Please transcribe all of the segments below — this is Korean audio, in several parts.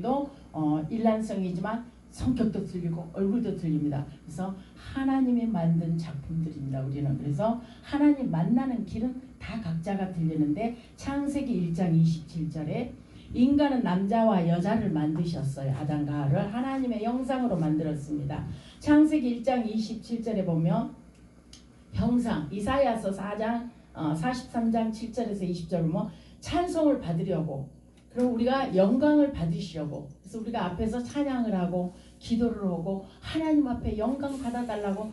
도 일란성이지만 성격도 틀리고 얼굴도 틀립니다. 그래서 하나님이 만든 작품들입니다. 우리는 그래서 하나님 만나는 길은 다 각자가 틀리는데 창세기 1장 27절에 인간은 남자와 여자를 만드셨어요. 아담과 하와를 하나님의 형상으로 만들었습니다. 창세기 1장 27절에 보면 형상 이사야서 4장 43장 7절에서 20절을 보면 찬송을 받으려고 그럼 우리가 영광을 받으시려고 그래서 우리가 앞에서 찬양을 하고 기도를 하고 하나님 앞에 영광 받아달라고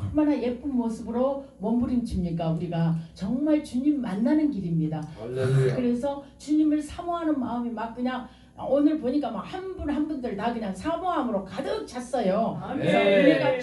얼마나 예쁜 모습으로 몸부림칩니까. 우리가 정말 주님 만나는 길입니다. 할렐루야. 그래서 주님을 사모하는 마음이 막 그냥 오늘 보니까 막 한 분 한 분들 다 그냥 사모함으로 가득 찼어요. 그래서 은혜가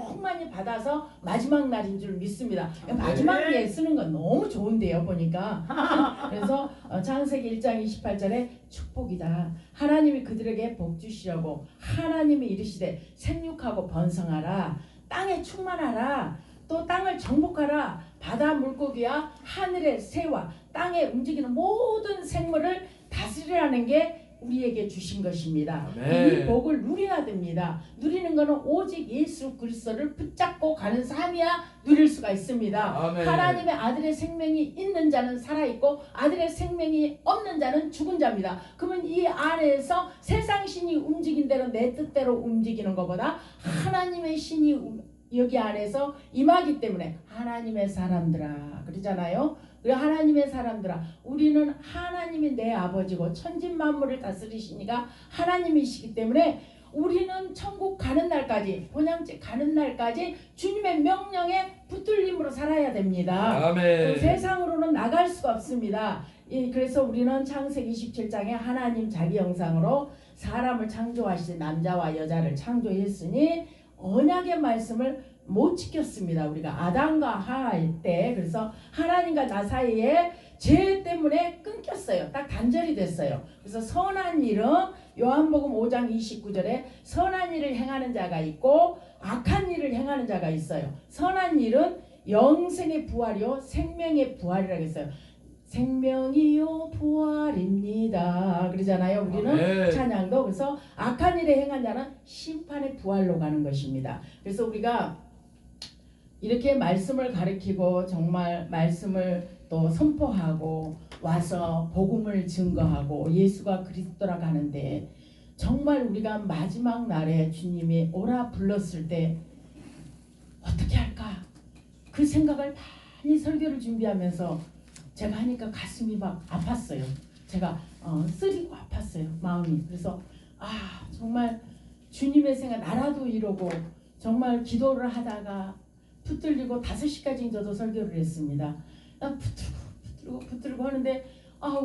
충만히 받아서 마지막 날인 줄 믿습니다. 마지막에 쓰는 건 너무 좋은데요 보니까. 그래서 창세기 1장 28절에 축복이다. 하나님이 그들에게 복 주시려고 하나님이 이르시되 생육하고 번성하라. 땅에 충만하라. 또 땅을 정복하라. 바다 물고기와 하늘의 새와 땅에 움직이는 모든 생물을 다스리라는 게 우리에게 주신 것입니다. 이 복을 누려야 됩니다. 누리는 것은 오직 예수 그리스도를 붙잡고 가는 삶이야 누릴 수가 있습니다. 아멘. 하나님의 아들의 생명이 있는 자는 살아있고 아들의 생명이 없는 자는 죽은 자입니다. 그러면 이 안에서 세상 신이 움직인 대로 내 뜻대로 움직이는 것보다 하나님의 신이 여기 안에서 임하기 때문에 하나님의 사람들아 그러잖아요. 하나님의 사람들아 우리는 하나님이 내 아버지고 천진만물을 다스리시니까 하나님이시기 때문에 우리는 천국 가는 날까지 본향제 가는 날까지 주님의 명령에 붙들림으로 살아야 됩니다. 아멘. 세상으로는 나갈 수가 없습니다. 그래서 우리는 창세기 27장에 하나님 자기 형상으로 사람을 창조하시되 남자와 여자를 창조했으니 언약의 말씀을 못 지켰습니다. 우리가 아담과 하와일 때 그래서 하나님과 나 사이에 죄 때문에 끊겼어요. 딱 단절이 됐어요. 그래서 선한 일은 요한복음 5장 29절에 선한 일을 행하는 자가 있고 악한 일을 행하는 자가 있어요. 선한 일은 영생의 부활이요 생명의 부활이라고 했어요. 생명이요 부활입니다. 그러잖아요. 우리는 찬양도. 그래서 악한 일에 행한 자는 심판의 부활로 가는 것입니다. 그래서 우리가 이렇게 말씀을 가르치고 정말 말씀을 또 선포하고 와서 복음을 증거하고 예수가 그리스도라 가는데 정말 우리가 마지막 날에 주님이 오라 불렀을 때 어떻게 할까? 그 생각을 많이 설교를 준비하면서 제가 하니까 가슴이 막 아팠어요. 제가 쓰리고 아팠어요. 마음이. 그래서 정말 주님의 생각 나라도 이러고 정말 기도를 하다가 붙들리고 5시까지 저도 설교를 했습니다. 붙들고 하는데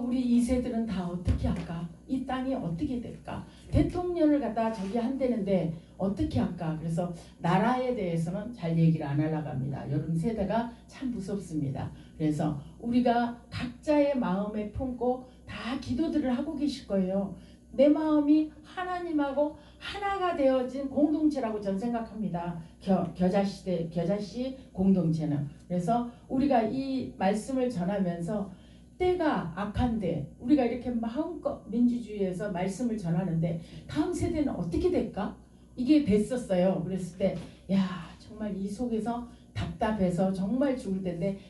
우리 2세들은 다 어떻게 할까? 이 땅이 어떻게 될까? 대통령을 갖다 저기 한다는데 어떻게 할까? 그래서 나라에 대해서는 잘 얘기를 안 하려고 합니다. 여러분 세대가 참 무섭습니다. 그래서 우리가 각자의 마음에 품고 다 기도들을 하고 계실 거예요. 내 마음이 하나님하고 하나가 되어진 공동체라고 저는 생각합니다. 겨자씨 공동체는. 그래서 우리가 이 말씀을 전하면서 때가 악한데 우리가 이렇게 마음껏 민주주의에서 말씀을 전하는데 다음 세대는 어떻게 될까? 이게 됐었어요. 그랬을 때 정말 이 속에서 답답해서 정말 죽을 텐데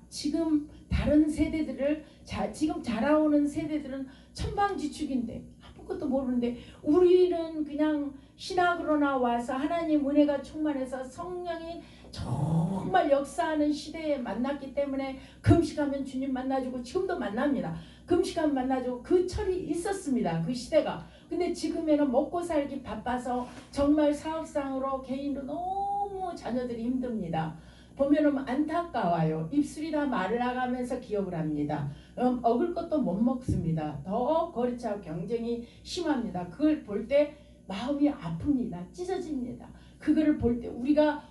지금 다른 세대들을 지금 자라오는 세대들은 천방지축인데 아무것도 모르는데 우리는 그냥 신학으로 나와서 하나님 은혜가 충만해서 성령이 정말 역사하는 시대에 만났기 때문에 금식하면 주님 만나주고 지금도 만납니다. 금식하면 만나주고 그 철이 있었습니다. 그 시대가. 근데 지금에는 먹고 살기 바빠서 정말 사업상으로 개인으로 너무 자녀들이 힘듭니다. 보면은 안타까워요. 입술이 다 말라가면서 기억을 합니다. 먹을 것도 못 먹습니다. 더 거리차고 경쟁이 심합니다. 그걸 볼 때 마음이 아픕니다. 찢어집니다. 그거를 볼 때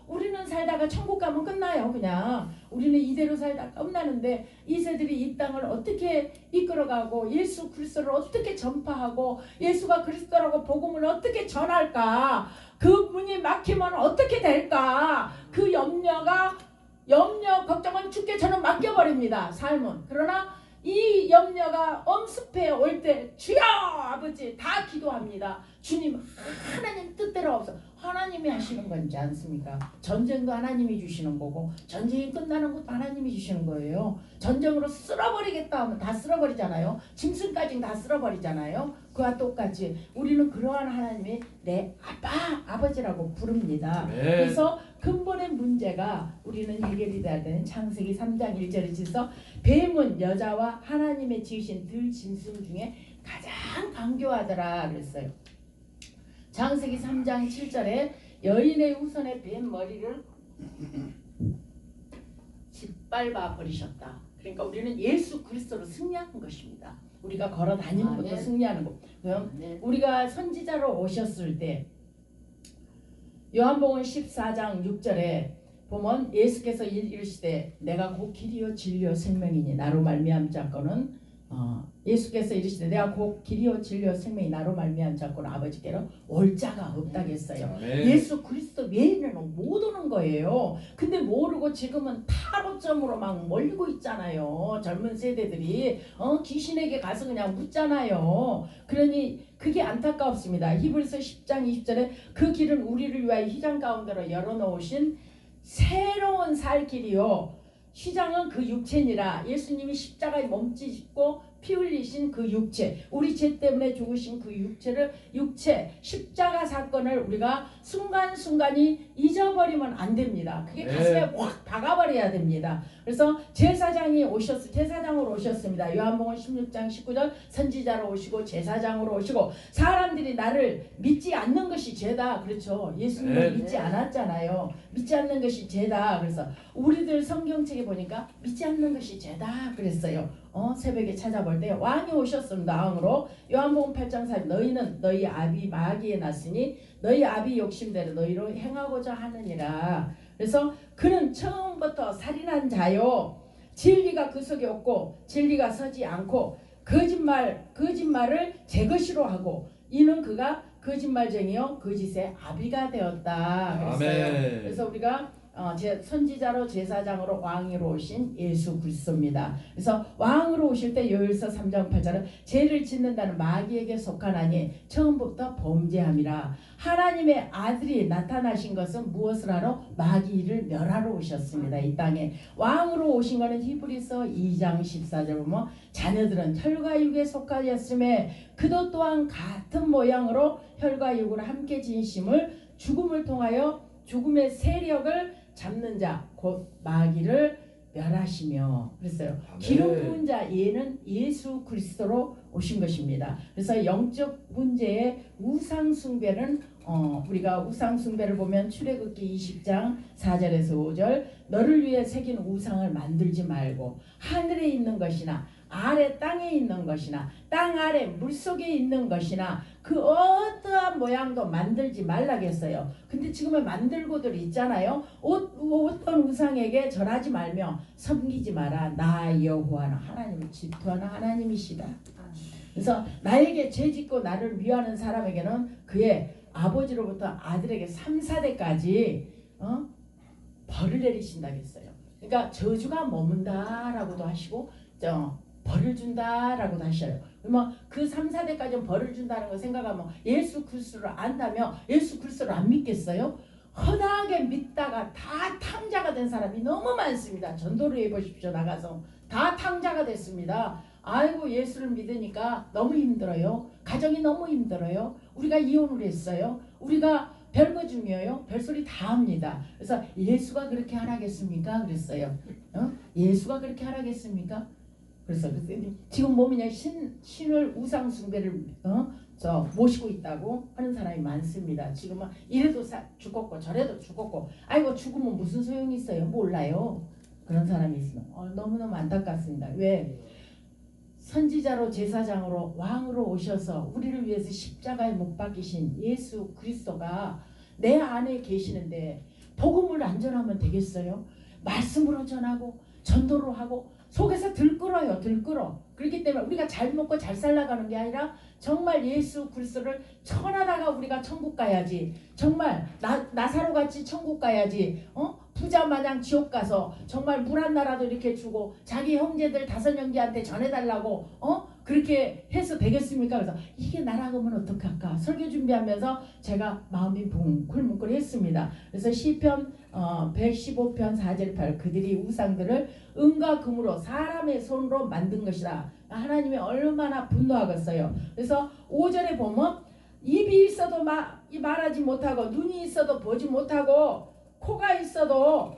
우리는 살다가 천국 가면 끝나요. 그냥 우리는 이대로 살다 끝나는데 이 세들이 이 땅을 어떻게 이끌어가고 예수 그리스도를 어떻게 전파하고 예수가 그리스도라고 복음을 어떻게 전할까? 그 문이 막히면 어떻게 될까? 그 염려 걱정은 주께 저는 맡겨버립니다. 삶은. 그러나 이 염려가 엄습해 올 때 주여 아버지 다 기도합니다. 주님 하나님 뜻대로 없어. 하나님이 하시는 건지 않습니까? 전쟁도 하나님이 주시는 거고 전쟁이 끝나는 것도 하나님이 주시는 거예요. 전쟁으로 쓸어버리겠다 하면 다 쓸어버리잖아요. 짐승까지 다 쓸어버리잖아요. 그와 똑같이 우리는 그러한 하나님이 내 아버지라고 부릅니다. 그래서 근본의 문제가 우리는 해결이 돼야 되는 창세기 3장 1절에 지서 뱀은 여자와 하나님의 지으신 들 짐승 중에 가장 강교하더라 그랬어요. 창세기 3장 7절에 여인의 후손의 뱀 머리를 짓밟아 버리셨다. 그러니까 우리는 예수 그리스도로 승리하는 것입니다. 우리가 걸어 다니는 것도 승리하는 것. 우리가 선지자로 오셨을 때 요한복음 14장 6절에 보면 예수께서 이르시되 내가 곧 길이요 진리요 생명이니 나로 말미암 자거는 예수께서 이르시되 내가 곧 길이요 진리요 생명이 나로 말미암 자거는 아버지께로 올 자가 없다겠어요. 예수 그리스도 외에는 못 오는 거예요. 근데 모르고 지금은 타로점으로 막 몰리고 있잖아요. 젊은 세대들이 귀신에게 가서 그냥 묻잖아요. 그러니 그게 안타깝습니다. 히브리서 10장 20절에 그 길은 우리를 위하여 휘장 가운데로 열어놓으신 새로운 살 길이요. 휘장은 그 육체니라. 예수님이 십자가에 몸짓고 피 흘리신 그 육체, 우리 죄 때문에 죽으신 그 육체 십자가 사건을 우리가 순간순간이 잊어버리면 안 됩니다. 그게 가슴에 확 박아버려야 됩니다. 그래서 제사장으로 오셨습니다. 요한복음 16장 19절 선지자로 오시고 제사장으로 오시고 사람들이 나를 믿지 않는 것이 죄다. 그렇죠. 예수님을 믿지 않았잖아요. 믿지 않는 것이 죄다. 그래서 우리들 성경책에 보니까 믿지 않는 것이 죄다 그랬어요. 새벽에 찾아볼 때 왕이 오셨습니다. 왕으로. 요한복음 8장 4절 너희는 너희 아비 마귀에 났으니 너희 아비 욕심대로 너희로 행하고자 하느니라. 그래서 그는 처음부터 살인한 자요. 진리가 그 속에 없고 진리가 서지 않고 거짓말을 제 것이로 하고 이는 그가 거짓말쟁이요 거짓의 아비가 되었다. 그랬어요. 그래서 우리가 선지자로 제사장으로 왕으로 오신 예수 그리스도입니다. 그래서 왕으로 오실 때 요엘서 3장 8절은 죄를 짓는다는 마귀에게 속하나니 처음부터 범죄함이라. 하나님의 아들이 나타나신 것은 무엇을 하러? 마귀를 멸하러 오셨습니다. 이 땅에 왕으로 오신 것은 히브리서 2장 14절 보면 자녀들은 혈과 육에 속하였음에 그도 또한 같은 모양으로 혈과 육으로 함께 지으심을 죽음을 통하여 죽음의 세력을 잡는 자 곧 마귀를 멸하시며 그랬어요. 기름 부은 자 얘는 예수 그리스도로 오신 것입니다. 그래서 영적 문제의 우상 숭배는 우리가 우상 숭배를 보면 출애굽기 20장 4절에서 5절 너를 위해 새긴 우상을 만들지 말고 하늘에 있는 것이나 아래 땅에 있는 것이나 땅 아래 물속에 있는 것이나 그 어떠한 모양도 만들지 말라겠어요. 근데 지금은 만들고들 있잖아요. 어떤 우상에게 절하지 말며 섬기지 마라. 나 여호와는 하나님을 질투하는 하나님이시다. 그래서 나에게 죄짓고 나를 위하는 사람에게는 그의 아버지로부터 아들에게 3, 4대까지 벌을 내리신다겠어요. 그러니까 저주가 머문다라고도 하시고 벌을 준다라고도 하셔요. 그러면 그 3, 4대까지는 벌을 준다는 걸 생각하면 예수 그리스도를 안다며 예수 그리스도를 안 믿겠어요? 허다하게 믿다가 다 탕자가 된 사람이 너무 많습니다. 전도를 해보십시오. 나가서 다 탕자가 됐습니다. 아이고 예수를 믿으니까 너무 힘들어요. 가정이 너무 힘들어요. 우리가 이혼을 했어요. 우리가 별거 중요해요. 별소리 다 합니다. 그래서 예수가 그렇게 하라겠습니까? 그랬어요. 예수가 그렇게 하라겠습니까? 그래서 지금 뭐냐 신을 우상 숭배를 모시고 있다고 하는 사람이 많습니다. 지금은 이래도 죽었고 저래도 죽었고 아이고 죽으면 무슨 소용이 있어요? 몰라요. 그런 사람이 있으면 너무너무 안타깝습니다. 왜? 선지자로 제사장으로 왕으로 오셔서 우리를 위해서 십자가에 못 박히신 예수 그리스도가 내 안에 계시는데 복음을 안 전하면 되겠어요? 말씀으로 전하고 전도로 하고 속에서 들끓어요. 들끓어. 그렇기 때문에 우리가 잘 먹고 잘 살아가는 게 아니라 정말 예수 그리스도를 전하다가 우리가 천국 가야지. 정말 나사로같이 천국 가야지. 부자 마냥 지옥 가서 정말 물 한 나라도 이렇게 주고 자기 형제들 5형제한테 전해달라고 그렇게 해서 되겠습니까? 그래서 이게 나라가면 어떡할까? 설교 준비하면서 제가 마음이 뭉클뭉클했습니다. 그래서 시편 115편 4절 8 그들이 우상들을 은과 금으로 사람의 손으로 만든 것이다. 하나님이 얼마나 분노하겠어요. 그래서 5절에 보면 입이 있어도 말하지 못하고 눈이 있어도 보지 못하고 코가 있어도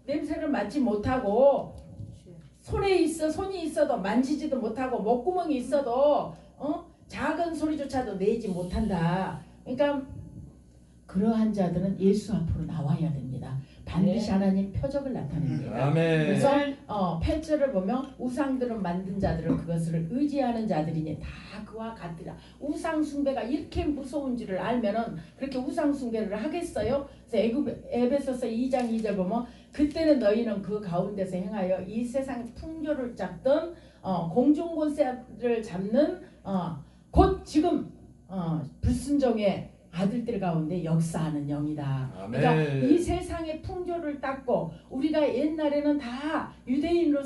냄새를 맡지 못하고 손이 있어도 만지지도 못하고 목구멍이 있어도 작은 소리조차도 내지 못한다. 그러니까 그러한 자들은 예수 앞으로 나와야 됩니다. 반드시 하나님 표적을 나타냅니다. 아멘. 그래서 8절을 보면 우상들은 만든 자들은 그것을 의지하는 자들이니 다 그와 같으라. 우상 숭배가 이렇게 무서운 줄을 알면은 그렇게 우상 숭배를 하겠어요? 그래서 에베소서 2장 2절 보면 그때는 너희는 그 가운데서 행하여 이 세상 풍조를 잡던 공중권세를 잡는 곧 지금 불순종의 아들들 가운데 역사하는 영이다. 아멘. 그러니까 이 세상의 풍조를 닦고 우리가 옛날에는 다 유대인으로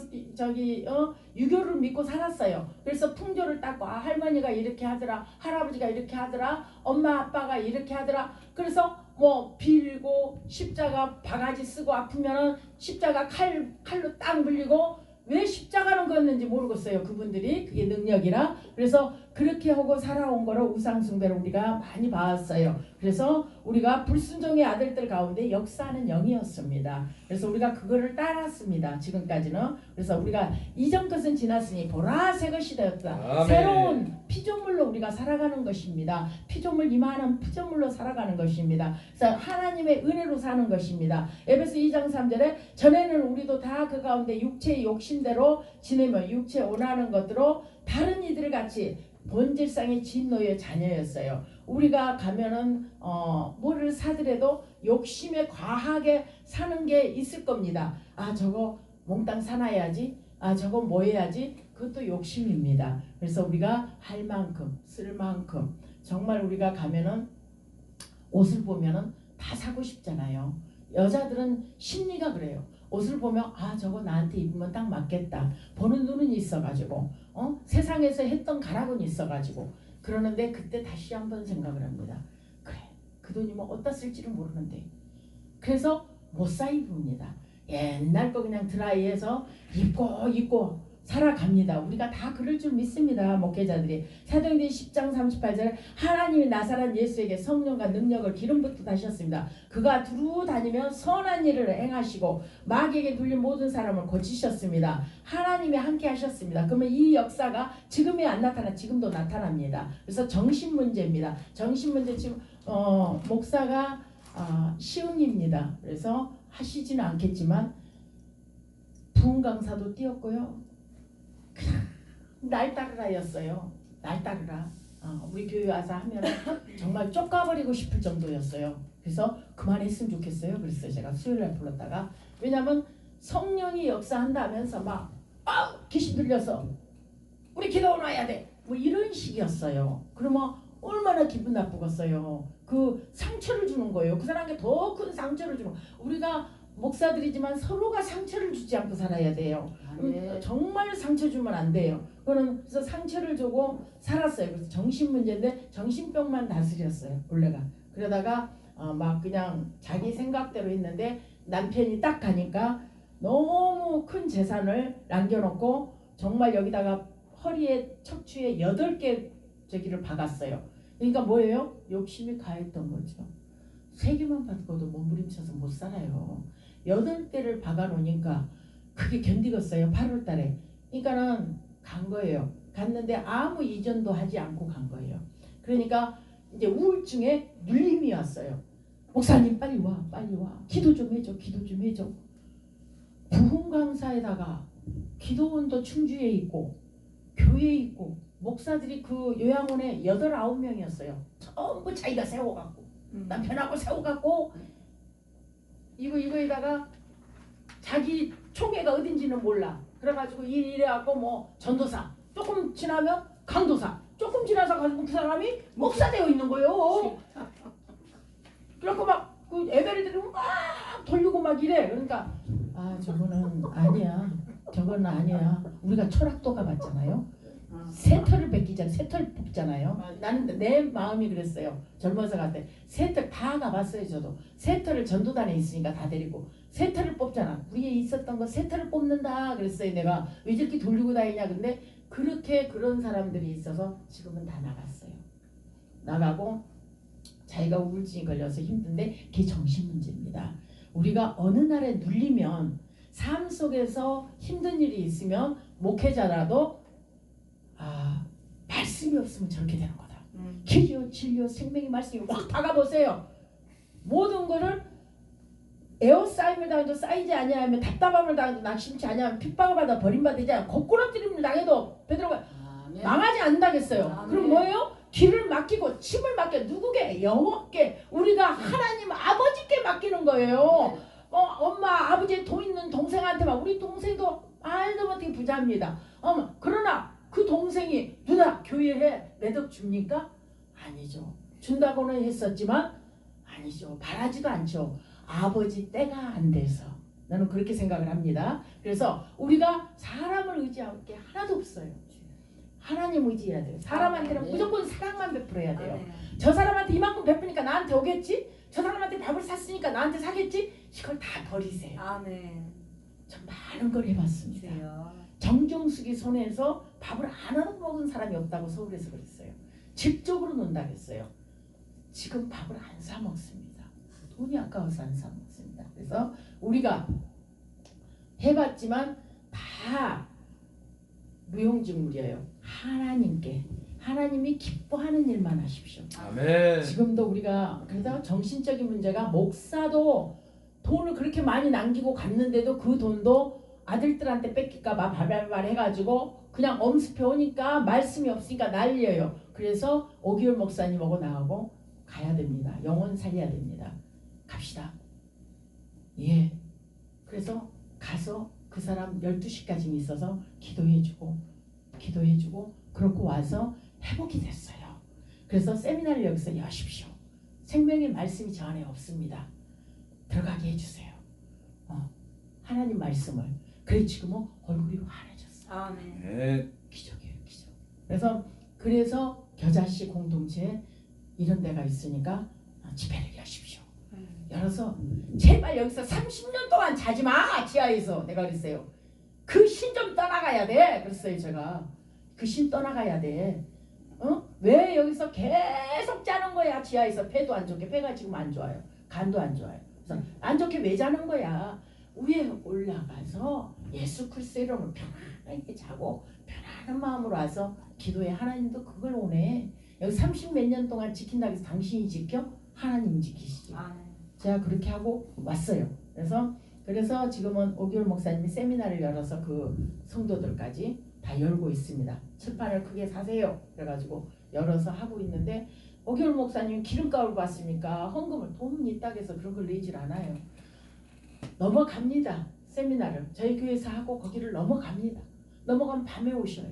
유교를 믿고 살았어요. 그래서 풍조를 닦고 할머니가 이렇게 하더라, 할아버지가 이렇게 하더라, 엄마 아빠가 이렇게 하더라. 그래서 뭐 빌고 십자가 바가지 쓰고 아프면은 십자가 칼로 딱 물리고 왜 십자가는 걷는지 모르겠어요. 그분들이 그게 능력이라. 그래서 그렇게 하고 살아온 거를 우상숭배를 우리가 많이 봤어요. 그래서 우리가 불순종의 아들들 가운데 역사하는 영이었습니다. 그래서 우리가 그거를 따랐습니다. 지금까지는. 그래서 우리가 이전 것은 지났으니 보라 새 것이 되었다. 아멘. 새로운 피조물로 우리가 살아가는 것입니다. 피조물 이만한 피조물로 살아가는 것입니다. 그래서 하나님의 은혜로 사는 것입니다. 에베소 2장 3절에 전에는 우리도 다 그 가운데 육체의 욕심대로 지내며 육체에 원하는 것으로 다른 이들 같이 본질상의 진노의 자녀였어요. 우리가 가면은 뭐를 사더라도 욕심에 과하게 사는 게 있을 겁니다. 아 저거 몽땅 사놔야지. 아 저거 뭐 해야지. 그것도 욕심입니다. 그래서 우리가 할 만큼 쓸 만큼 정말 우리가 가면은 옷을 보면은 다 사고 싶잖아요. 여자들은 심리가 그래요. 옷을 보면 아 저거 나한테 입으면 딱 맞겠다. 보는 눈은 있어가지고 세상에서 했던 가락은 있어가지고 그러는데 그때 다시 한번 생각을 합니다. 그래 그 돈이면 어디다 쓸지를 모르는데 그래서 못 사 입습니다. 옛날 거 그냥 드라이해서 입고 살아갑니다. 우리가 다 그럴 줄 믿습니다. 목회자들이. 사도행전 10장 38절에 하나님이 나사렛 예수에게 성령과 능력을 기름 붓듯 하셨습니다. 그가 두루 다니며 선한 일을 행하시고 마귀에게 눌린 모든 사람을 고치셨습니다. 하나님이 함께 하셨습니다. 그러면 이 역사가 지금이 안 나타나 지금도 나타납니다. 그래서 정신 문제입니다. 정신 문제 지금 목사가 시흥입니다. 그래서 하시지는 않겠지만 부흥 강사도 띄었고요. 그냥 날 따르라였어요. 날 따르라. 우리 교회 와서 하면 정말 쫓가버리고 싶을 정도였어요. 그래서 그만했으면 좋겠어요. 그랬어요. 제가 수요일날 불렀다가 왜냐면 성령이 역사한다면서 막 귀신 들려서 우리 기도 나야 돼. 뭐 이런 식이었어요. 그러면 얼마나 기분 나쁘겠어요. 그 상처를 주는 거예요. 그 사람에게 더 큰 상처를 주는 거예요. 우리가 목사들이지만 서로가 상처를 주지 않고 살아야 돼요. 정말 상처 주면 안 돼요. 그래서 상처를 주고 살았어요. 그래서 정신 문제인데 정신병만 다스렸어요. 원래가. 그러다가 막 그냥 자기 생각대로 했는데 남편이 딱 가니까 너무 큰 재산을 남겨놓고 정말 여기다가 허리에 척추에 8개 저기를 박았어요. 그러니까 뭐예요? 욕심이 가했던 거죠. 3개만 받고도 몸부림쳐서 못 살아요. 8개를 박아놓으니까 그게 견디겠어요. 8월 달에. 그러니까는 간 거예요. 갔는데 아무 이전도 하지 않고 간 거예요. 그러니까 이제 우울증에 눌림이 왔어요. 목사님 빨리 와. 기도 좀 해줘. 부흥 강사에다가 기도원도 충주에 있고 교회에 있고 목사들이 그 요양원에 8, 9명이었어요. 전부 자기가 세워갖고 남편하고 세워갖고 이거에다가 자기 총회가 어딘지는 몰라. 그래가지고 이래갖고 뭐 전도사 조금 지나면 강도사 조금 지나서 가지고 그 사람이 목사 되어 있는 거예요. 그래갖고 막 그 에메랄드를 막 돌리고 막 이래. 그러니까 아 저거는 아니야. 저거는 아니야. 우리가 철학도가 맞잖아요. 새털을 뺏기잖아. 새털 뽑잖아요. 나는 내 마음이 그랬어요. 젊어서 갈 때 새털 다 가봤어요. 저도 새털을 전도단에 있으니까 다 데리고 새털을 뽑잖아. 우리에 있었던 거 새털을 뽑는다 그랬어요. 내가 왜 저렇게 돌리고 다니냐. 근데 그렇게 그런 사람들이 있어서 지금은 다 나갔어요. 나가고 자기가 우울증이 걸려서 힘든데 그게 정신 문제입니다. 우리가 어느 날에 눌리면 삶 속에서 힘든 일이 있으면 목회자라도 말씀이 없으면 저렇게 되는 거다. 길이요 진리요 생명의 말씀이 확 다가보세요. 모든 거를 에어싸임을 당해도 쌓이지 아니하면 답답함을 당해도 낙심치 아니하면 핍박을 받아 버림받지 않아 거꾸로뜨림을 당해도 베드로가 망하지 않는다겠어요. 그럼 뭐예요? 길을 맡기고 침을 맡겨 누구게? 여호와께 우리가 하나님 아버지께 맡기는 거예요. 엄마 아버지 돈 있는 동생한테만 우리 동생도 말도 못하게 부자입니다. 그러나 그 동생이 누나 교회에 매덕 줍니까? 아니죠. 준다고는 했었지만 아니죠. 바라지도 않죠. 아버지 때가 안 돼서 나는 그렇게 생각을 합니다. 그래서 우리가 사람을 의지할 게 하나도 없어요. 하나님 의지해야 돼요. 사람한테는 무조건 사랑만 베풀어야 돼요. 저 사람한테 이만큼 베푸니까 나한테 오겠지? 저 사람한테 밥을 샀으니까 나한테 사겠지? 이걸 다 버리세요. 전 많은 걸 해봤습니다. 정정숙이 손에서 밥을 하나도 먹은 사람이 없다고 서울에서 그랬어요. 집적으로 논다 그랬어요. 지금 밥을 안 사 먹습니다. 돈이 아까워서 안 사 먹습니다. 그래서 우리가 해봤지만 다 무용지물이에요. 하나님이 기뻐하는 일만 하십시오. 아멘. 지금도 우리가 그래서 정신적인 문제가 목사도 돈을 그렇게 많이 남기고 갔는데도 그 돈도 아들들한테 뺏길까봐 발발발 해가지고 그냥 엄습해 오니까 말씀이 없으니까 난리예요. 그래서 오기열 목사님하고 나하고 가야 됩니다. 영혼 살려야 됩니다. 갑시다. 예. 그래서 가서 그 사람 12시까지 있어서 기도해주고 그러고 와서 회복이 됐어요. 그래서 세미나를 여기서 여십시오. 생명의 말씀이 저 안에 없습니다. 들어가게 해주세요. 하나님 말씀을. 그래 지금은 얼굴이 환해졌어. 네. 기적이에요. 기적. 그래서 겨자씨 공동체에 이런 데가 있으니까 집회를 여십시오. 열어서 제발 여기서 30년 동안 자지 마. 지하에서 내가 그랬어요. 그 신 좀 떠나가야 돼. 그랬어요 제가. 그 신 떠나가야 돼. 왜 여기서 계속 자는 거야. 지하에서 폐도 안 좋게. 폐가 지금 안 좋아요. 간도 안 좋아요. 그래서 안 좋게 왜 자는 거야. 위에 올라가서 예수 그리스도 이름으로 편안하게 자고 편안한 마음으로 와서 기도해. 하나님도 그걸 원해. 여기 30몇 년 동안 지킨다고 해서 당신이 지켜? 하나님 지키시지. 제가 그렇게 하고 왔어요. 그래서 지금은 오기열 목사님이 세미나를 열어서 그 성도들까지 다 열고 있습니다. 칠판을 크게 사세요. 그래가지고 열어서 하고 있는데 오기열 목사님 기름값을 받습니까? 헌금을 돈 있다고 해서 그런 걸 내질 않아요. 넘어갑니다. 세미나를 저희 교회에서 하고 거기를 넘어갑니다. 넘어가면 밤에 오셔요.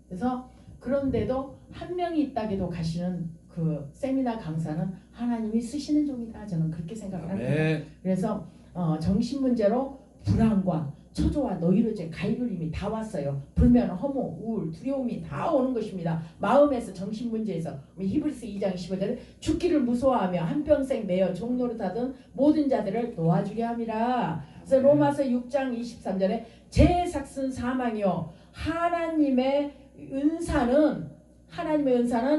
그래서 그런데도 한 명이 있다게도 가시는 그 세미나 강사는 하나님이 쓰시는 종이다. 저는 그렇게 생각을 합니다. 그래서 정신 문제로 불안과 초조와 노이로제 가이눌림이 다 왔어요. 불면, 허무, 우울, 두려움이 다 오는 것입니다. 마음에서 정신 문제에서 히브리서 2장 15절에 죽기를 무서워하며 한평생 매여 종노릇하던 모든 자들을 놓아주려 함이라. 그래서 로마서 6장 23절에 제 삭슨 사망이요 하나님의 은사는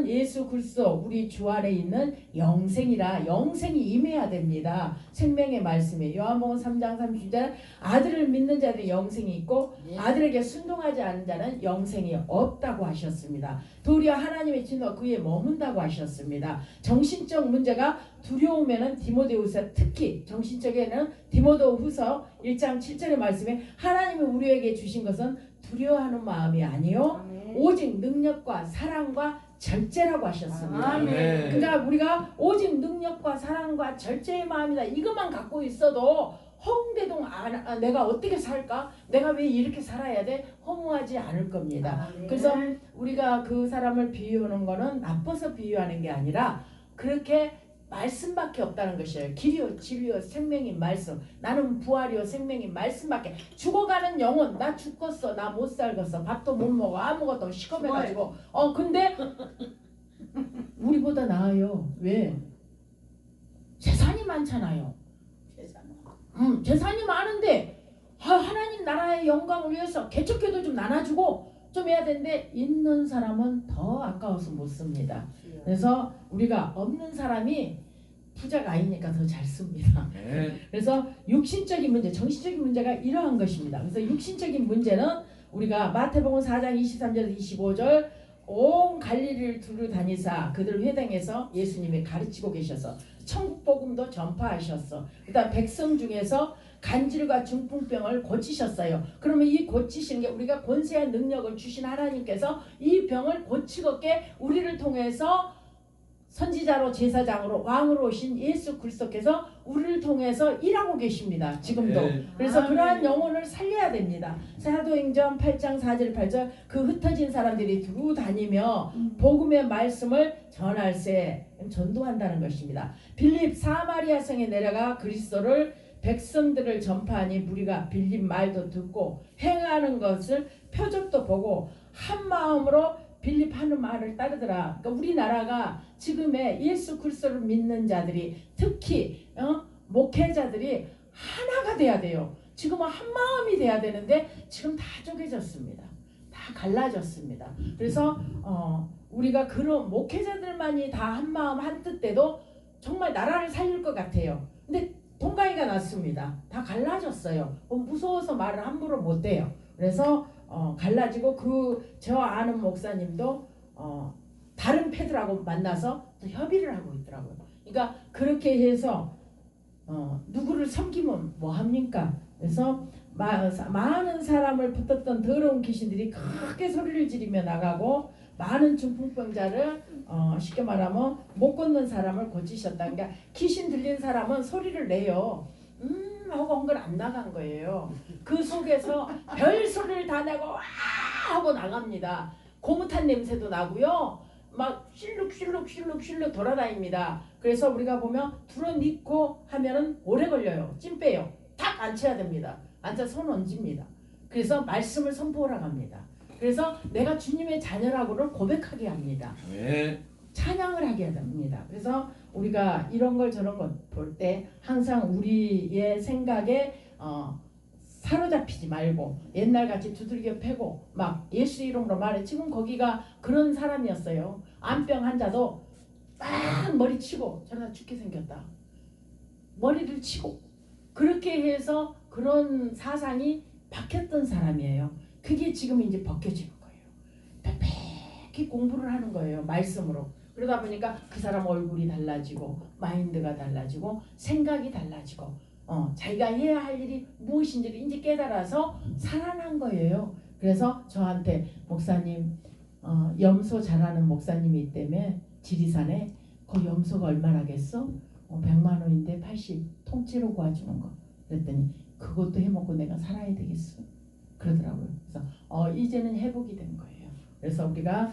예수 그리스도 우리 주 안에 있는 영생이라. 영생이 임해야 됩니다. 생명의 말씀에 요한복음 3장 30절 아들을 믿는 자들이 영생이 있고 아들에게 순종하지 않는 자는 영생이 없다고 하셨습니다. 도리어 하나님의 진노가 그에 머문다고 하셨습니다. 정신적 문제가 두려우면은 디모데후서 특히 정신적에는 디모데후서 1장 7절의 말씀에 하나님이 우리에게 주신 것은 두려워하는 마음이 아니요 오직 능력과 사랑과 절제라고 하셨습니다. 그러니까 우리가 오직 능력과 사랑과 절제의 마음이다. 이것만 갖고 있어도 허웅대동 내가 어떻게 살까? 내가 왜 이렇게 살아야 돼? 허무하지 않을 겁니다. 그래서 우리가 그 사람을 비유하는 거는 나빠서 비유하는 게 아니라 그렇게 말씀밖에 없다는 것이에요. 길이요 진리요 생명인 말씀. 나는 부활이요 생명인 말씀밖에. 죽어가는 영혼. 나 죽겠어. 나 못 살겠어. 밥도 못 먹어. 아무것도 시커매가지고. 근데 우리보다 나아요. 왜? 재산이 많잖아요. 재산이 많은데 하나님 나라의 영광을 위해서 개척교도 좀 나눠주고 좀 해야 되는데 있는 사람은 더 아까워서 못 씁니다. 그래서 우리가 없는 사람이 부자가 아니니까 더 잘 씁니다. 그래서 육신적인 문제, 정신적인 문제가 이러한 것입니다. 그래서 육신적인 문제는 우리가 마태복음 4장 23절 25절 온 갈릴리를 두루 다니사 그들 회당에서 예수님이 가르치고 계셔서 천국 복음도 전파하셨어. 그다음 백성 중에서 간질과 중풍병을 고치셨어요. 그러면 이 고치시는 게 우리가 권세한 능력을 주신 하나님께서 이 병을 고치겠게 우리를 통해서 선지자로 제사장으로 왕으로 오신 예수 그리스도께서 우리를 통해서 일하고 계십니다. 지금도. 그래서 그러한 영혼을 살려야 됩니다. 사도행전 8장 4절 8절 그 흩어진 사람들이 두루 다니며 복음의 말씀을 전할세. 전도한다는 것입니다. 빌립 사마리아 성에 내려가 그리스도를 백성들을 전파하니 무리가 빌립 말도 듣고 행하는 것을 표적도 보고 한 마음으로 빌립 하는 말을 따르더라. 그러니까 우리나라가 지금의 예수 그리스도를 믿는 자들이 특히 목회자들이 하나가 돼야 돼요. 지금은 한 마음이 돼야 되는데 지금 다 쪼개졌습니다. 다 갈라졌습니다. 그래서 우리가 그런 목회자들만이 다 한 마음 한 뜻대도 정말 나라를 살릴 것 같아요. 근데 동가이가 났습니다. 다 갈라졌어요. 무서워서 말을 함부로 못해요. 그래서 갈라지고 저 아는 목사님도 다른 패들하고 만나서 또 협의를 하고 있더라고요. 그러니까 그렇게 해서 누구를 섬기면 뭐합니까? 그래서 많은 사람을 붙었던 더러운 귀신들이 크게 소리를 지르며 나가고 많은 중풍병자를 쉽게 말하면 못 걷는 사람을 고치셨다. 그러니까 귀신 들린 사람은 소리를 내요. 하고 한 건 안 나간 거예요. 그 속에서 별 소리를 다 내고 와 하고 나갑니다. 고무탄 냄새도 나고요. 막 실룩 돌아다닙니다. 그래서 우리가 보면 드러니고 하면은 오래 걸려요. 찜 빼요. 탁 앉혀야 됩니다. 앉아 손 얹습니다. 그래서 말씀을 선포하러 갑니다. 그래서 내가 주님의 자녀라고를 고백하게 합니다. 찬양을 하게 됩니다. 그래서 우리가 이런 걸 저런 걸 볼 때 항상 우리의 생각에 사로잡히지 말고 옛날같이 두들겨 패고 막 예수 이름으로 말해. 지금 거기가 그런 사람이었어요. 암병 환자도 막 머리 치고 저러다 죽게 생겼다. 머리를 치고 그렇게 해서 그런 사상이 박혔던 사람이에요. 그게 지금 이제 벗겨지는 거예요. 빽빽히 공부를 하는 거예요. 말씀으로. 그러다 보니까 그 사람 얼굴이 달라지고 마인드가 달라지고 생각이 달라지고 자기가 해야 할 일이 무엇인지를 이제 깨달아서 살아난 거예요. 그래서 저한테 목사님 염소 잘하는 목사님이 있다며 지리산에 그 염소가 얼마나겠어? 100만 원인데 80 통째로 구해주는 거. 그랬더니 그것도 해먹고 내가 살아야 되겠어. 그러더라고요. 그래서 이제는 회복이 된 거예요. 그래서 우리가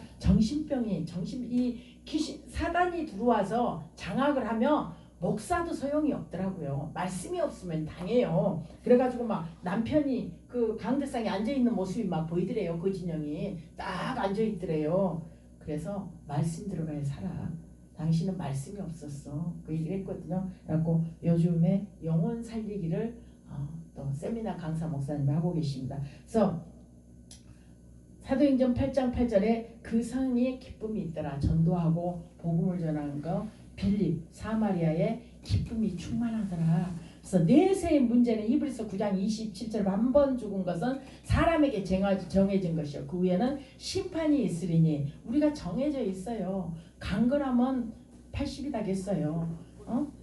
이 귀신 사단이 들어와서 장악을 하면 목사도 소용이 없더라고요. 말씀이 없으면 당해요. 그래가지고 막 남편이 그 강대상에 앉아있는 모습이 막 보이더래요. 그 진영이 딱 앉아있더래요. 그래서 말씀 들어가야 살아. 당신은 말씀이 없었어. 그 얘기를 했거든요. 그래갖고 요즘에 영혼 살리기를 또 세미나 강사 목사님이 하고 계십니다. 그래서 사도행전 8장 8절에 그 성에 기쁨이 있더라. 전도하고 복음을 전하는 거. 빌립 사마리아에 기쁨이 충만하더라. 그래서 내세의 문제는 히브리서 9장 27절 한 번 죽은 것은 사람에게 정해진 것이요. 그 후에는 심판이 있으리니 우리가 정해져 있어요. 강건하면 80이 다겠어요.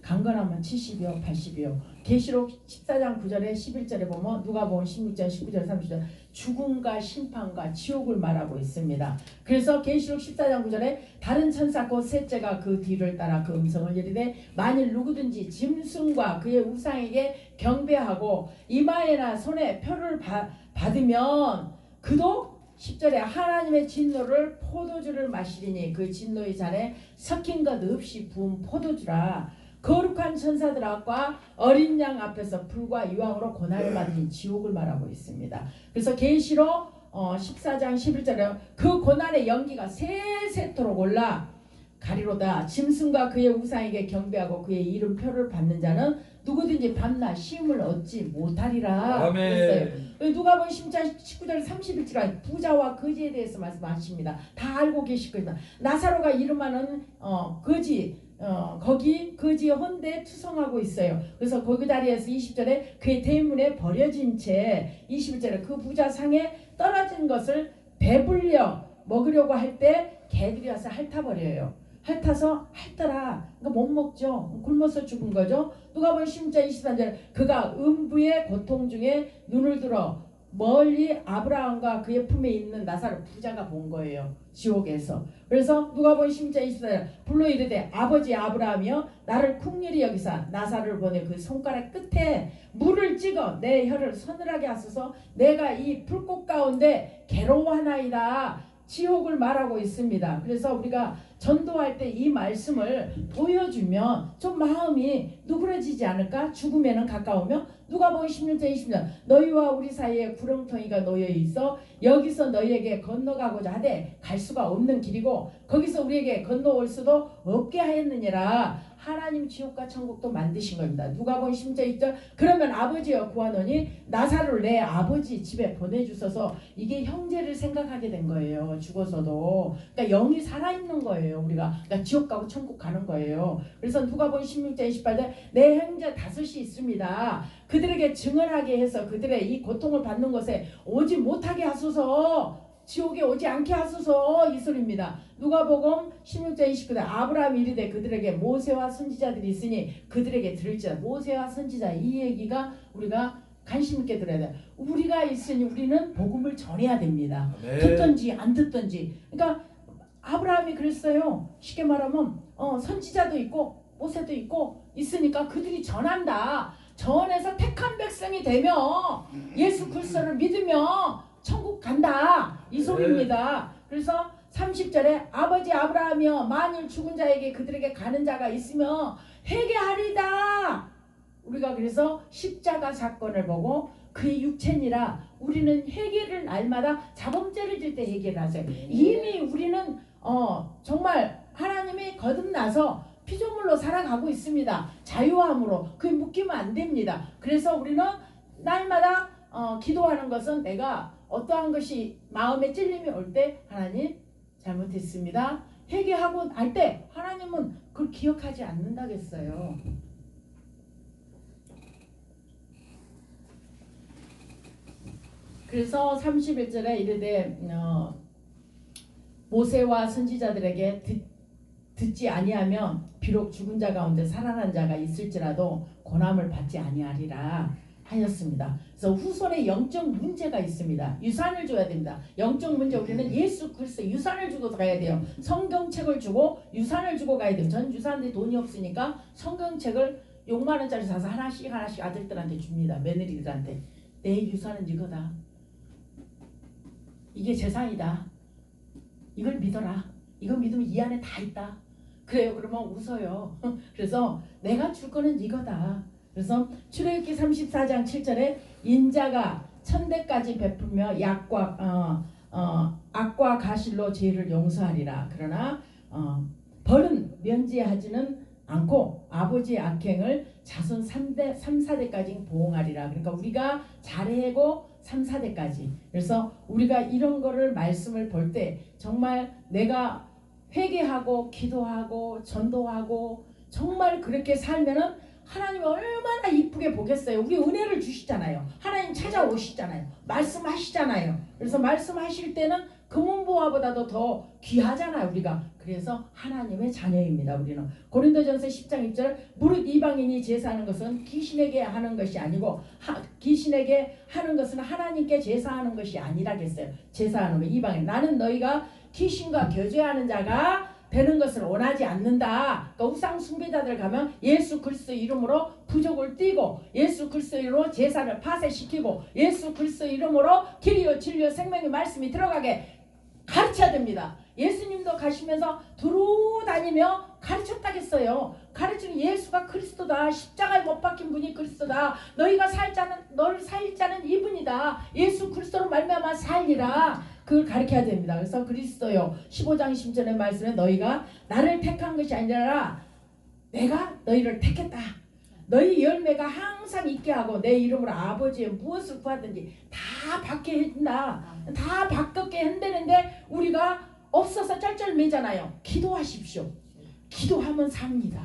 강건하면 70이요 80이요. 계시록 14장 9절에 11절에 보면 누가복음 16장 19절 30절 죽음과 심판과 지옥을 말하고 있습니다. 그래서 계시록 14장 9절에 다른 천사 곧 셋째가 그 뒤를 따라 그 음성을 이르되 만일 누구든지 짐승과 그의 우상에게 경배하고 이마에나 손에 표를 받으면 그도 10절에 하나님의 진노를 포도주를 마시리니 그 진노의 잔에 섞인 것 없이 부은 포도주라. 거룩한 천사들과 어린 양 앞에서 불과 유황으로 고난을 받으니 지옥을 말하고 있습니다. 그래서 계시록 14장 11절에 그 고난의 연기가 세세토록 올라 가리로다. 짐승과 그의 우상에게 경배하고 그의 이름표를 받는 자는 누구든지 밤낮 시험을 얻지 못하리라. 그랬어요. 누가복음 10장 19절 31절 부자와 거지에 대해서 말씀하십니다. 다 알고 계실 겁니다. 나사로가 이름하는 거지, 거기 거지 헌데 투성하고 있어요. 그래서 거기 자리에서 20절에 그의 대문에 버려진 채 21절에 그 부자 상에 떨어진 것을 배불려 먹으려고 할 때 개들이 와서 핥아버려요. 핥아서 핥더라. 그러니까 못 먹죠. 굶어서 죽은 거죠. 누가복음 10장 23절 그가 음부의 고통 중에 눈을 들어 멀리 아브라함과 그의 품에 있는 나사로 부자가 본 거예요. 지옥에서. 그래서 누가복음 10장 24절 불러 이르되 아버지 아브라함이여 나를 긍휼히 여기사 나사로를 보내 그 손가락 끝에 물을 찍어 내 혀를 서늘하게 하소서 내가 이 불꽃 가운데 괴로워하나이다. 지옥을 말하고 있습니다. 그래서 우리가 전도할 때 이 말씀을 보여주면 좀 마음이 누그러지지 않을까? 죽음에는 가까우며 누가복음 16장 20절 너희와 우리 사이에 구렁텅이가 놓여 있어 여기서 너희에게 건너가고자 하되 갈 수가 없는 길이고 거기서 우리에게 건너올 수도 없게 하였느니라. 하나님 지옥과 천국도 만드신 겁니다. 누가복음 16장 2절 그러면 아버지여 구하노니 나사로를 내 아버지 집에 보내주소서. 이게 형제를 생각하게 된 거예요. 죽어서도. 그러니까 영이 살아있는 거예요. 우리가 그러니까 지옥 가고 천국 가는 거예요. 그래서 누가복음 16장 28절 내 형제 5이 있습니다. 그들에게 증언하게 해서 그들의 이 고통을 받는 것에 오지 못하게 하소서. 지옥에 오지 않게 하소서. 이 소리입니다. 누가복음 16장 29절 아브라함이 이르되 그들에게 모세와 선지자들이 있으니 그들에게 들을지어다. 모세와 선지자 이 얘기가 우리가 관심 있게 들어야 돼요. 우리가 있으니 우리는 복음을 전해야 됩니다. 네. 듣든지 안 듣든지. 그러니까 아브라함이 그랬어요. 쉽게 말하면 선지자도 있고 모세도 있고 있으니까 그들이 전한다. 전해서 택한 백성이 되면 예수 그리스도를 믿으면 천국 간다. 이 소리입니다. 그래서 30절에 아버지 아브라함이여 만일 죽은 자에게 그들에게 가는 자가 있으면 회개하리다. 우리가 그래서 십자가 사건을 보고 그의 육체니라 우리는 회개를 날마다 자범죄를 질 때 회개를 하세요. 이미 우리는 정말 하나님이 거듭나서 피조물로 살아가고 있습니다. 자유함으로. 그게 묶이면 안 됩니다. 그래서 우리는 날마다 기도하는 것은 내가 어떠한 것이 마음에 찔림이 올 때 하나님 잘못했습니다. 회개하고 날 때 하나님은 그걸 기억하지 않는다겠어요. 그래서 31절에 이르되 모세와 선지자들에게 듣지 아니하면 비록 죽은 자 가운데 살아난 자가 있을지라도 고난을 받지 아니하리라 하였습니다. 그래서 후손에 영적 문제가 있습니다. 유산을 줘야 됩니다. 영적 문제 우리는 예수 그리스도 유산을 주고 가야 돼요. 성경책을 주고 유산을 주고 가야 돼요. 전 유산들이 돈이 없으니까 성경책을 6만 원짜리 사서 하나씩 아들들한테 줍니다. 며느리들한테. 내 유산은 이거다. 이게 재산이다. 이걸 믿어라. 이거 믿으면 이 안에 다 있다. 그래요. 그러면 웃어요. 그래서 내가 줄 거는 이거다. 그래서 출애굽기 34장 7절에 인자가 천대까지 베풀며 악과 가실로 죄를 용서하리라. 그러나 벌은 면제하지는 않고 아버지의 악행을 자손 3대, 3, 4대까지 보응하리라. 그러니까 우리가 잘해고 3, 4대까지. 그래서 우리가 이런 거를 말씀을 볼 때 정말 내가 회개하고 기도하고 전도하고 정말 그렇게 살면은 하나님이 얼마나 이쁘게 보겠어요. 우리 은혜를 주시잖아요. 하나님 찾아오시잖아요. 말씀하시잖아요. 그래서 말씀하실 때는 금은보화보다도 더 귀하잖아요. 우리가. 그래서 하나님의 자녀입니다. 우리는. 고린도전서 10장 1절 무릇 이방인이 제사하는 것은 귀신에게 하는 것이 아니고 귀신에게 하는 것은 하나님께 제사하는 것이 아니라겠어요. 제사하는 거 이방인. 나는 너희가 귀신과 교제하는 자가 되는 것을 원하지 않는다. 그러니까 우상 숭배자들 가면 예수 그리스도 이름으로 부족을 띠고 예수 그리스도 이름으로 제사를 파쇄시키고 예수 그리스도 이름으로 길이요 진리요 생명의 말씀이 들어가게 가르쳐야 됩니다. 예수님도 가시면서 두루 다니며 가르쳤다겠어요. 가르치는 예수가 그리스도다. 십자가에 못 박힌 분이 그리스도다. 너희가 너를 살 자는 이분이다. 예수 그리스도로 말미암아 살리라. 그걸 가르쳐야 됩니다. 그래서 그리스도요 15장 10절의 말씀에 너희가 나를 택한 것이 아니라 내가 너희를 택했다. 너희 열매가 항상 있게 하고 내 이름으로 아버지의 무엇을 구하든지 다 받게 해준다. 다 받게 한다는데 우리가 없어서 쩔쩔매잖아요. 기도하십시오. 기도하면 삽니다.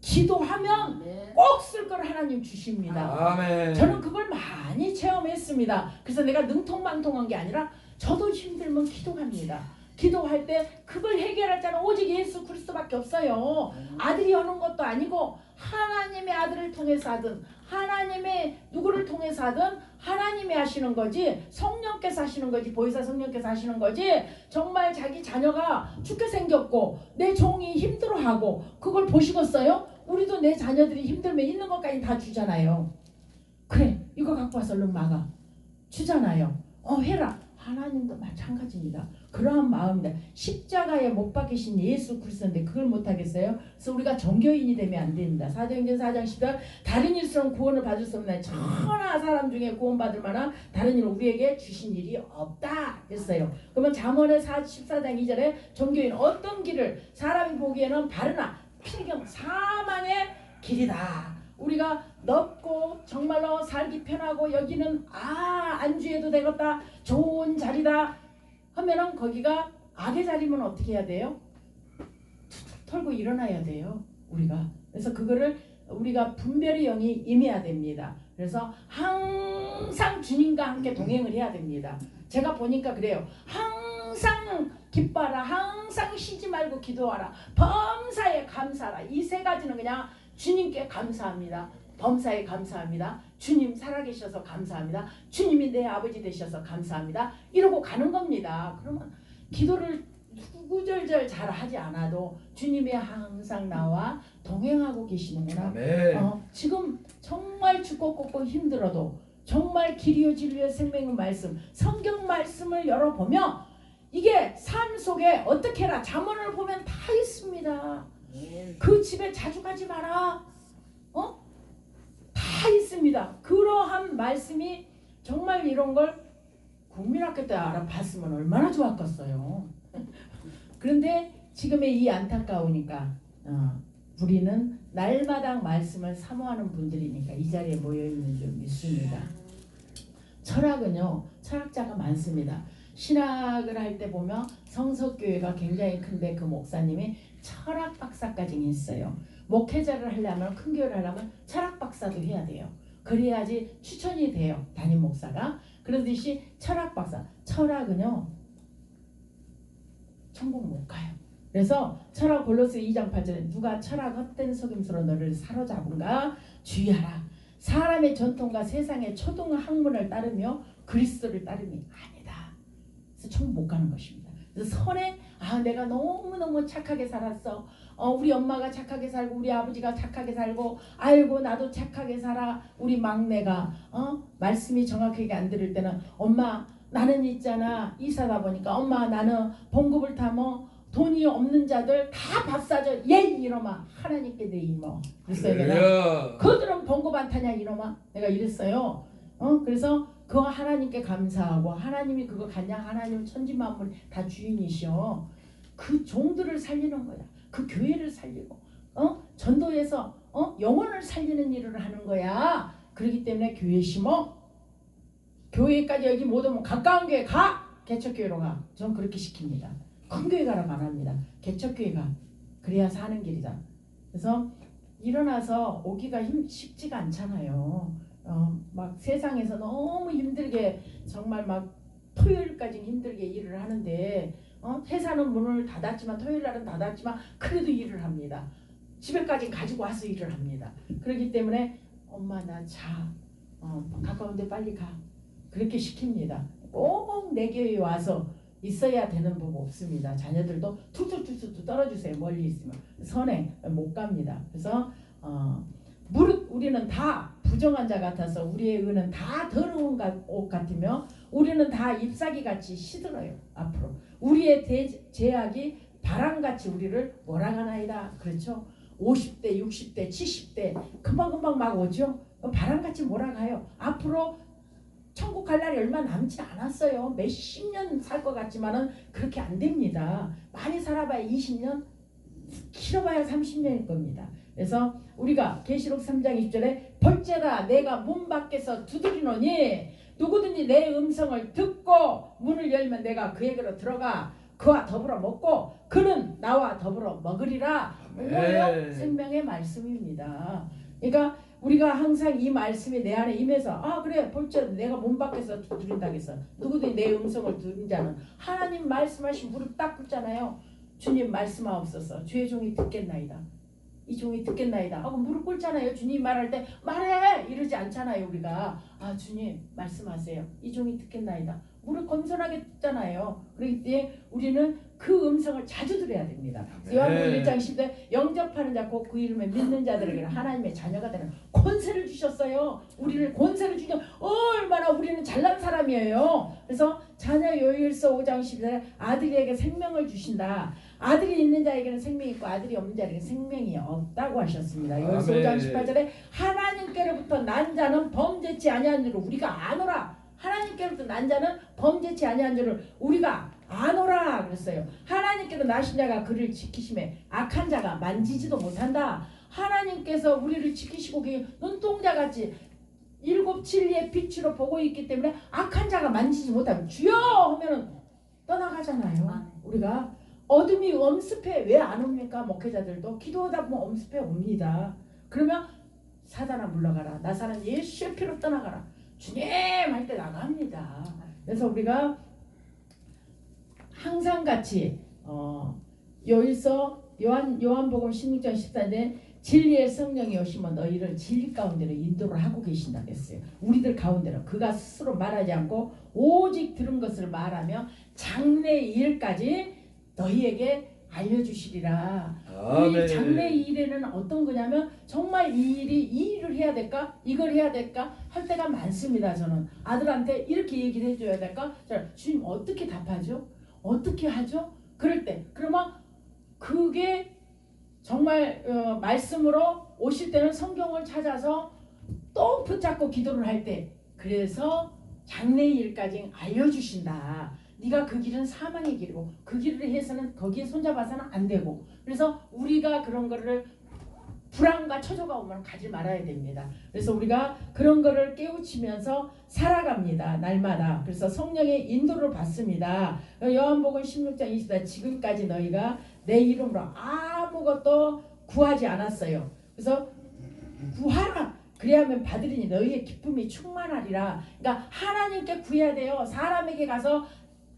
기도하면 꼭 쓸 걸 하나님 주십니다. 아멘. 저는 그걸 많이 체험했습니다. 그래서 내가 능통망통한 게 아니라 저도 힘들면 기도합니다. 기도할 때 그걸 해결할 자는 오직 예수 그리스도밖에 없어요. 아들이 하는 것도 아니고 하나님의 아들을 통해서 하든 하나님의 누구를 통해서 하든 하나님이 하시는 거지 성령께서 하시는 거지 보혜사 성령께서 하시는 거지 정말 자기 자녀가 죽게 생겼고 내 종이 힘들어하고 그걸 보시겠어요? 우리도 내 자녀들이 힘들면 있는 것까지 다 주잖아요. 그래 이거 갖고 와서 얼른 막아 주잖아요. 해라. 하나님도 마찬가지입니다. 그러한 마음입니다. 십자가에 못 박히신 예수 그리스도인데 그걸 못하겠어요? 그래서 우리가 정교인이 되면 안 됩니다. 사도행전 4장 10절 다른 일처럼 구원을 받을 수 없는 천하 사람 중에 구원받을 만한 다른 일을 우리에게 주신 일이 없다 했어요. 그러면 잠언의 14장 2절에 정교인 어떤 길을 사람이 보기에는 바르나 필경 사망의 길이다. 우리가 넓고 정말로 살기 편하고 여기는 안주해도 되겠다 좋은 자리다 하면은 거기가 악의 자리면 어떻게 해야 돼요? 툭툭 털고 일어나야 돼요. 우리가 그래서 그거를 우리가 분별의 영이 임해야 됩니다. 그래서 항상 주님과 함께 동행을 해야 됩니다. 제가 보니까 그래요. 항상 기뻐하라. 항상 쉬지 말고 기도하라. 범사에 감사하라. 이 세 가지는 그냥 주님께 감사합니다. 범사에 감사합니다. 주님 살아계셔서 감사합니다. 주님이 내 아버지 되셔서 감사합니다. 이러고 가는 겁니다. 그러면 기도를 구절절 잘 하지 않아도 주님이 항상 나와 동행하고 계시는구나. 지금 정말 죽고 꺾고 힘들어도 정말 길이요 진리요 생명의 말씀 성경 말씀을 열어보면 이게 삶 속에 어떻게 해라 잠언을 보면 다 있습니다. 그 집에 자주 가지 마라. 다 있습니다. 그러한 말씀이 정말 이런 걸 국민학교 때 알아봤으면 얼마나 좋았겠어요. 그런데 지금의 이 안타까우니까 우리는 날마다 말씀을 사모하는 분들이니까 이 자리에 모여있는 줄 믿습니다. 철학은요. 철학자가 많습니다. 신학을 할 때 보면 성서교회가 굉장히 큰데 그 목사님이 철학 박사까지 했어요. 목회자를 하려면 큰 교회를 하려면 철학 박사도 해야 돼요. 그래야지 추천이 돼요. 담임 목사가. 그러듯이 철학 박사. 철학은요. 천국 못 가요. 그래서 철학 골로새 2장 8절에 누가 철학 헛된 속임수로 너를 사로잡은가 주의하라. 사람의 전통과 세상의 초등 학문을 따르며 그리스도를 따름이 아니다. 그래서 천국 못 가는 것입니다. 그래서 선에 내가 너무너무 착하게 살았어. 우리 엄마가 착하게 살고 우리 아버지가 착하게 살고 아이고 나도 착하게 살아. 우리 막내가 말씀이 정확하게 안 들을 때는 엄마 나는 있잖아 이사다 보니까 엄마 나는 봉급을 타면 돈이 없는 자들 다 밥 사줘. 예 이놈아 하나님께 내 이모. 그랬어요 내가. 그들은 봉급 안 타냐 이놈아. 내가 이랬어요. 그래서 그 하나님께 감사하고 하나님이 그거 갔냐. 하나님은 천지만물 다 주인이셔. 그 종들을 살리는 거야. 그 교회를 살리고 전도해서 영혼을 살리는 일을 하는 거야. 그렇기 때문에 교회 심어. 교회까지 여기 못 오면 가까운 교회 가. 개척교회로 가. 전 그렇게 시킵니다. 큰 교회 가라고 안 합니다. 개척교회 가. 그래야 사는 길이다. 그래서 일어나서 오기가 쉽지가 않잖아요. 막 세상에서 너무 힘들게 정말 막 토요일까지 힘들게 일을 하는데 회사는 문을 닫았지만 토요일 날은 닫았지만 그래도 일을 합니다. 집에까지 가지고 와서 일을 합니다. 그렇기 때문에 엄마 나 자. 가까운데 빨리 가. 그렇게 시킵니다. 꼭 내 교회에 와서 있어야 되는 법 없습니다. 자녀들도 툭툭툭툭 떨어주세요. 멀리 있으면 선행 못 갑니다. 그래서 무릇 우리는 다 부정한 자 같아서 우리의 의는 다 더러운 옷 같으며 우리는 다 잎사귀 같이 시들어요. 앞으로 우리의 죄악이 바람같이 우리를 몰아가나이다. 그렇죠? 50대 60대 70대 금방금방 막 오죠. 바람같이 몰아가요. 앞으로 천국 갈 날이 얼마 남지 않았어요. 몇십 년 살 것 같지만은 그렇게 안 됩니다. 많이 살아봐야 20년, 길어봐야 30년일 겁니다. 그래서 우리가 계시록 3장 20절에 벌죄라 내가 문 밖에서 두드리노니 누구든지 내 음성을 듣고 문을 열면 내가 그에게로 들어가 그와 더불어 먹고 그는 나와 더불어 먹으리라. 뭐예요? 생명의 말씀입니다. 그러니까 우리가 항상 이 말씀이 내 안에 임해서 그래 벌죄 내가 문 밖에서 두드린다 했어. 누구든지 내 음성을 들은 자는 하나님 말씀하신 무릎 딱 꿇잖아요. 주님 말씀하옵소서 주의 종이 듣겠나이다. 이 종이 듣겠나이다 하고 무릎 꿇잖아요. 주님 말할 때 말해 이러지 않잖아요. 우리가 주님 말씀하세요. 이 종이 듣겠나이다. 무릎 건전하게 듣잖아요. 그렇기 때문에 우리는 그 음성을 자주 들어야 됩니다. 요한복음 1장 10절 영접하는 자 곧 그 이름에 믿는 자들에게는 하나님의 자녀가 되는 권세를 주셨어요. 우리를 권세를 주셔. 얼마나 우리는 잘난 사람이에요. 그래서 자녀 요일서 5장 10절에 아들에게 생명을 주신다. 아들이 있는 자에게는 생명이 있고 아들이 없는 자에게는 생명이 없다고 하셨습니다. 요일서 5장 18절에 하나님께로부터 난 자는 범죄치 아니한 줄을 우리가 아노라. 하나님께로부터 난 자는 범죄치 아니한 줄을 우리가 아노라 그랬어요. 하나님께로 나신 자가 그를 지키심에 악한 자가 만지지도 못한다. 하나님께서 우리를 지키시고 눈동자같이 일곱 진리의 빛으로 보고 있기 때문에 악한 자가 만지지 못하면 주여 하면은 떠나가잖아요. 우리가 어둠이 엄습해 왜 안 옵니까? 목회자들도 기도하다 보면 엄습해 옵니다. 그러면 사단아 물러가라. 나사는 예수의 피로 떠나가라. 주님 할 때 나갑니다. 그래서 우리가 항상 같이 요일서 요한복음 16장 14절에 진리의 성령이 오시면 너희를 진리 가운데로 인도를 하고 계신다 했어요. 우리들 가운데로 그가 스스로 말하지 않고 오직 들은 것을 말하며 장래 일까지 너희에게 알려주시리라. 우리 장래 일에는 어떤 거냐면 정말 이 일을 해야 될까? 이걸 해야 될까? 할 때가 많습니다. 저는 아들한테 이렇게 얘기를 해줘야 될까? 주님 어떻게 답하죠? 어떻게 하죠? 그럴 때 그러면 그게 정말 말씀으로 오실 때는 성경을 찾아서 또 붙잡고 기도를 할 때 그래서 장래 일까지 알려주신다. 네가 그 길은 사망의 길이고 그 길을 해서는 거기에 손잡아서는 안 되고 그래서 우리가 그런 거를 불안과 초조가 오면 가지 말아야 됩니다. 그래서 우리가 그런 거를 깨우치면서 살아갑니다. 날마다. 그래서 성령의 인도를 받습니다. 요한복음 16장 20절 지금까지 너희가 내 이름으로 아무것도 구하지 않았어요. 그래서 구하라. 그래야만 받으리니 너희의 기쁨이 충만하리라. 그러니까 하나님께 구해야 돼요. 사람에게 가서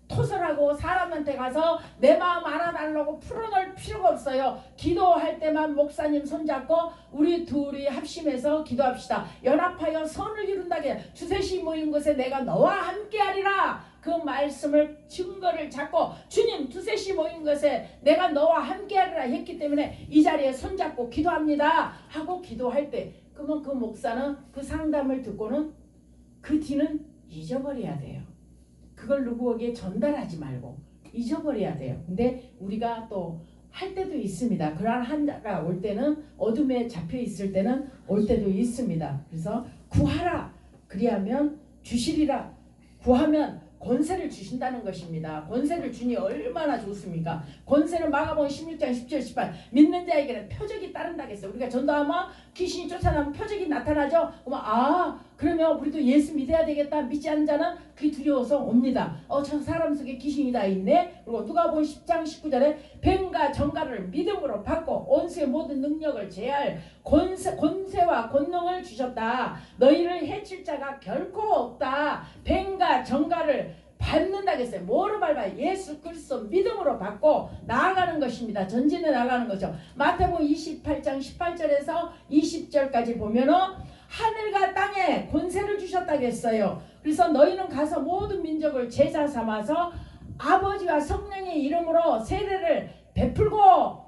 토설하고 사람한테 가서 내 마음 알아달라고 풀어놓을 필요가 없어요. 기도할 때만 목사님 손잡고 우리 둘이 합심해서 기도합시다. 연합하여 선을 이룬다게 두셋이 모인 곳에 내가 너와 함께하리라. 그 말씀을 증거를 잡고 주님 두셋이 모인 것에 내가 너와 함께하리라 했기 때문에 이 자리에 손잡고 기도합니다 하고 기도할 때 그러면 그 목사는 그 상담을 듣고는 그 뒤는 잊어버려야 돼요. 그걸 누구에게 전달하지 말고 잊어버려야 돼요. 근데 우리가 또 할 때도 있습니다. 그러한 한자가 올 때는 어둠에 잡혀 있을 때는 올 때도 있습니다. 그래서 구하라. 그리하면 주시리라. 구하면 권세를 주신다는 것입니다. 권세를 주니 얼마나 좋습니까? 권세는 마가복음 16장 17, 18 믿는 자에게는 표적이 따른다겠어요. 우리가 전도하면 귀신이 쫓아나면 표적이 나타나죠. 그러면 우리도 예수 믿어야 되겠다. 믿지 않는 자는 그게 두려워서 옵니다. 저 사람 속에 귀신이 다 있네. 그리고 누가복음 10장 19절에 뱀과 정갈을 믿음으로 받고 온수의 모든 능력을 제할 권세와 권능을 주셨다. 너희를 해칠 자가 결코 없다. 뱀과 정갈을 받는다겠어요. 뭐로 밟아? 예수 그리스도 믿음으로 받고 나아가는 것입니다. 전진해 나가는 거죠. 마태복음 28장 18절에서 20절까지 보면은 하늘과 땅에 권세를 주셨다고 했어요. 그래서 너희는 가서 모든 민족을 제자 삼아서 아버지와 성령의 이름으로 세례를 베풀고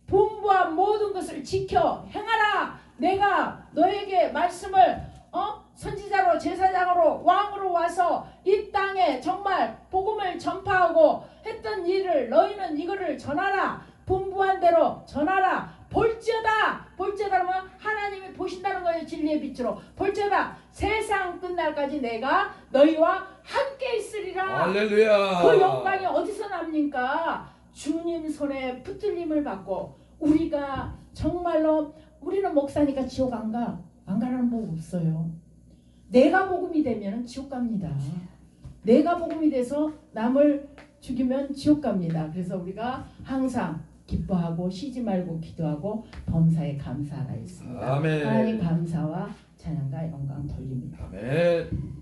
분부한 모든 것을 지켜 행하라. 내가 너에게 말씀을 선지자로 제사장으로 왕으로 와서 이 땅에 정말 복음을 전파하고 했던 일을 너희는 이거를 전하라. 분부한 대로 전하라. 볼지어다. 볼지어다 하면 하나님이 보신다는 거예요. 진리의 빛으로. 볼지어다. 세상 끝날까지 내가 너희와 함께 있으리라. 할렐루야. 그 영광이 어디서 납니까? 주님 손에 붙들림을 받고 우리가 정말로 우리는 목사니까 지옥 안 가. 안 가라는 법 없어요. 내가 복음이 되면 지옥 갑니다. 내가 복음이 돼서 남을 죽이면 지옥 갑니다. 그래서 우리가 항상 기뻐하고 쉬지 말고 기도하고 범사에 감사하라 했습니다. 아멘. 하나님 감사와 찬양과 영광 돌립니다. 아멘.